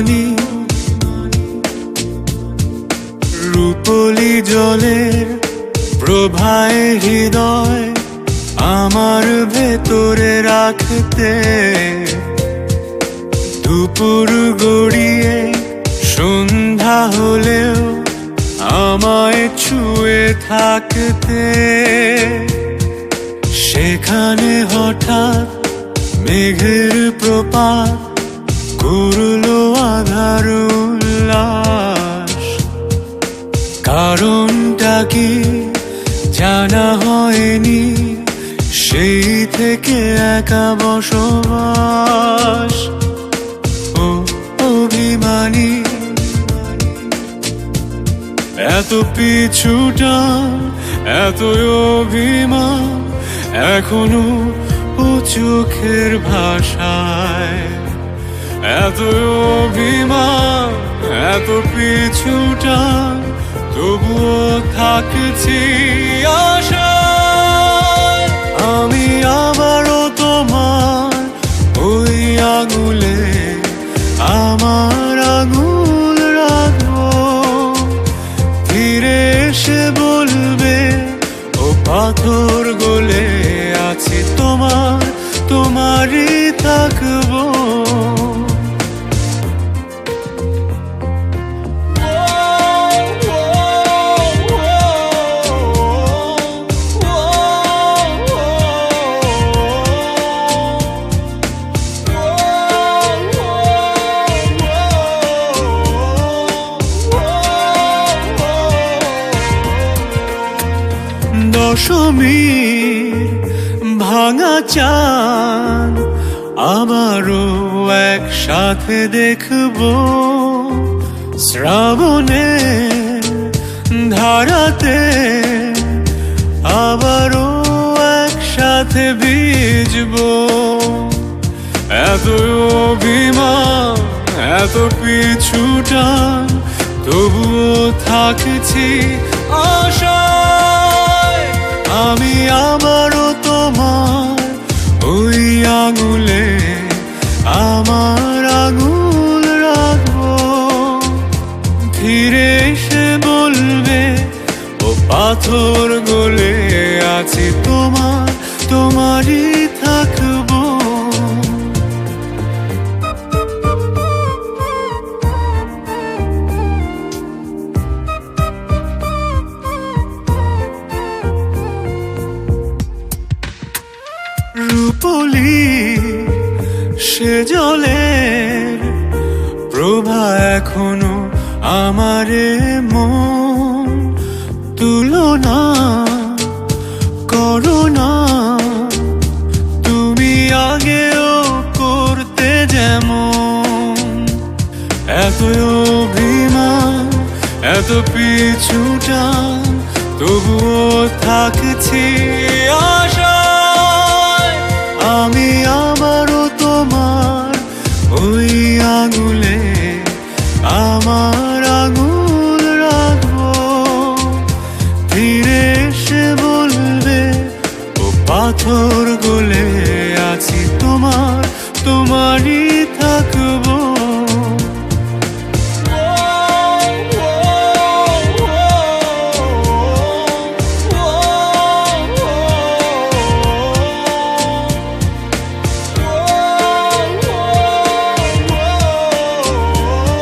অভিমানী রূপলি জলের প্রভায় হৃদয় আমার ভেতরে রাখতে দুপুর গড়িয়ে সন্ধ্যা হলেও আমায় ছুঁয়ে থাকতে সেখানে হঠাৎ মেঘের প্রপাত করলো আধার উল্লাস। কারণটা কি জানা হয়নি, সেই থেকে একা বসবাস। ও অভিমানী এত পিছুটা এত অভিমান এখনো ও চোখের ভাষায়। এত অভিমান এত পিছুটা তবুও থাকছি আশায়। আমি আবারও তোমার ওই আঙুলে আমার আঙুল রাখবো, ফিরে এসে বলবে ও পাথর গলে আছি তোমার, তোমারই থাকবো। দশমীর ভাঙা চাঁদ আবারও একসাথে দেখবো, শ্রাবণের ধারাতে আবারও একসাথে ভিজবো। এত অভিমান এত পিছুটা তবুও থাকছি আশায়। আমি আবারও তোমার ওই আঙুলে আমার আঙুল রাখবো, ফিরে এসে বলবে ও পাথর গলে আছি তোমার, তোমারই থাকবো। রূপলি সে জলের প্রভা এখনো আমারে মন, তুলনা করো না তুমি আগেও করতে যেমন। এত অভিমান এত পিছুটা তবুও থাকছি আশায়। আমি আবারও তোমার ওই আঙুলে আমার আঙুল রাখবো, ফিরে এসে বলবে ও পাথর গলে আছি তোমার, তোমারই